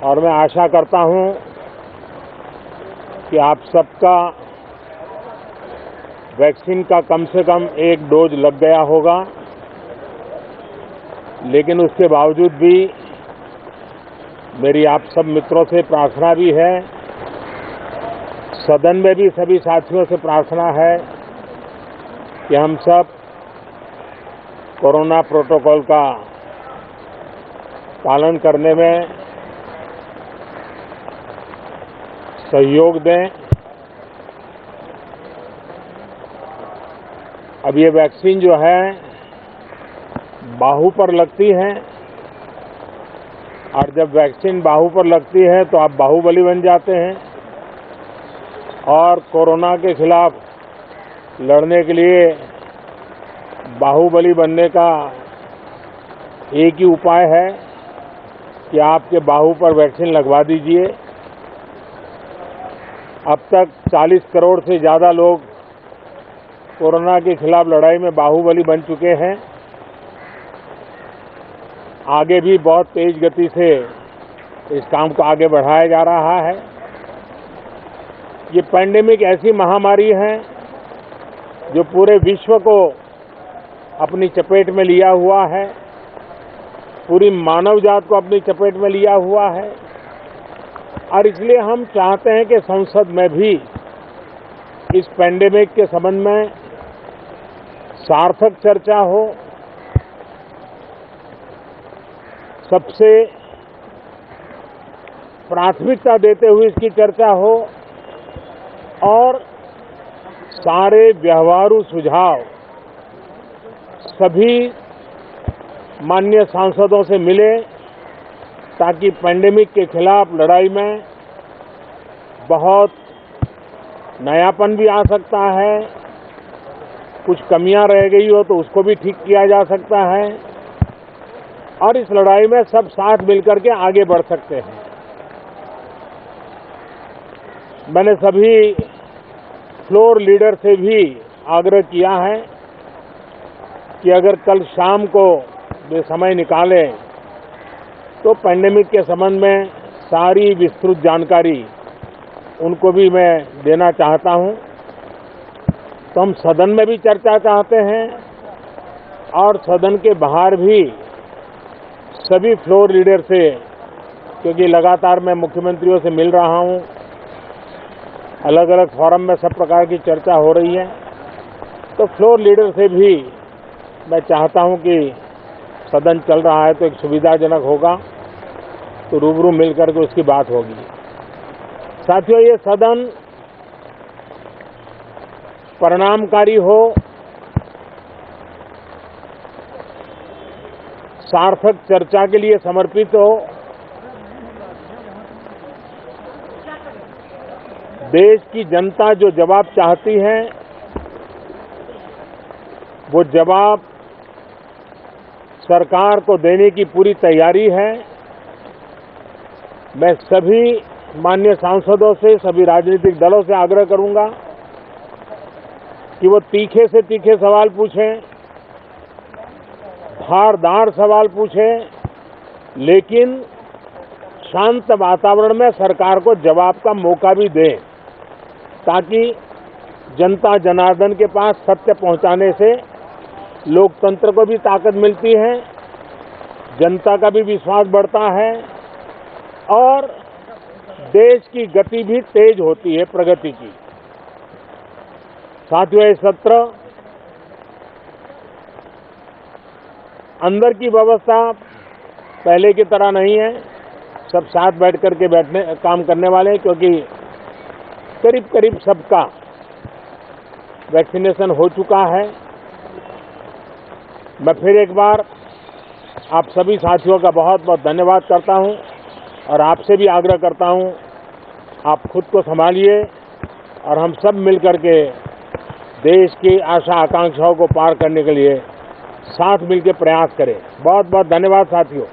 और मैं आशा करता हूं कि आप सबका वैक्सीन का कम से कम 1 डोज लग गया होगा, लेकिन उसके बावजूद भी मेरी आप सब मित्रों से प्रार्थना भी है, सदन में भी सभी साथियों से प्रार्थना है कि हम सब कोरोना प्रोटोकॉल का पालन करने में सहयोग दें। अब ये वैक्सीन जो है बाहू पर लगती है, और जब वैक्सीन बाहू पर लगती है तो आप बाहुबली बन जाते हैं, और कोरोना के खिलाफ लड़ने के लिए बाहुबली बनने का एक ही उपाय है कि आपके बाहू पर वैक्सीन लगवा दीजिए। अब तक 40 करोड़ से ज़्यादा लोग कोरोना के खिलाफ लड़ाई में बाहुबली बन चुके हैं। आगे भी बहुत तेज गति से इस काम को आगे बढ़ाया जा रहा है। ये पैंडेमिक ऐसी महामारी है जो पूरे विश्व को अपनी चपेट में लिया हुआ है, पूरी मानव जात को अपनी चपेट में लिया हुआ है, और इसलिए हम चाहते हैं कि संसद में भी इस पैंडेमिक के संबंध में सार्थक चर्चा हो, सबसे प्राथमिकता देते हुए इसकी चर्चा हो, और सारे व्यवहारू सुझाव सभी माननीय सांसदों से मिले, ताकि पैंडेमिक के खिलाफ लड़ाई में बहुत नयापन भी आ सकता है, कुछ कमियां रह गई हो तो उसको भी ठीक किया जा सकता है, और इस लड़ाई में सब साथ मिलकर के आगे बढ़ सकते हैं। मैंने सभी फ्लोर लीडर से भी आग्रह किया है कि अगर कल शाम को वे समय निकालें तो पैंडेमिक के संबंध में सारी विस्तृत जानकारी उनको भी मैं देना चाहता हूं। तो हम सदन में भी चर्चा चाहते हैं, और सदन के बाहर भी सभी फ्लोर लीडर से, क्योंकि लगातार मैं मुख्यमंत्रियों से मिल रहा हूं, अलग अलग फोरम में सब प्रकार की चर्चा हो रही है, तो फ्लोर लीडर से भी मैं चाहता हूं कि सदन चल रहा है तो एक सुविधाजनक होगा तो रूबरू मिलकर के उसकी बात होगी। साथियों, ये सदन परिणामकारी हो, सार्थक चर्चा के लिए समर्पित हो, देश की जनता जो जवाब चाहती है वो जवाब सरकार को देने की पूरी तैयारी है। मैं सभी माननीय सांसदों से, सभी राजनीतिक दलों से आग्रह करूंगा कि वो तीखे से तीखे सवाल पूछें, धारदार सवाल पूछें, लेकिन शांत वातावरण में सरकार को जवाब का मौका भी दें, ताकि जनता जनार्दन के पास सत्य पहुंचाने से लोकतंत्र को भी ताकत मिलती है, जनता का भी विश्वास बढ़ता है, और देश की गति भी तेज होती है प्रगति की। साथियों, ये सत्र अंदर की व्यवस्था पहले की तरह नहीं है, सब साथ बैठ करके काम करने वाले हैं, क्योंकि करीब करीब सबका वैक्सीनेशन हो चुका है। मैं फिर एक बार आप सभी साथियों का बहुत बहुत धन्यवाद करता हूं, और आपसे भी आग्रह करता हूं, आप खुद को संभालिए और हम सब मिलकर के देश की आशा आकांक्षाओं को पार करने के लिए साथ मिलकर प्रयास करें। बहुत बहुत धन्यवाद साथियों।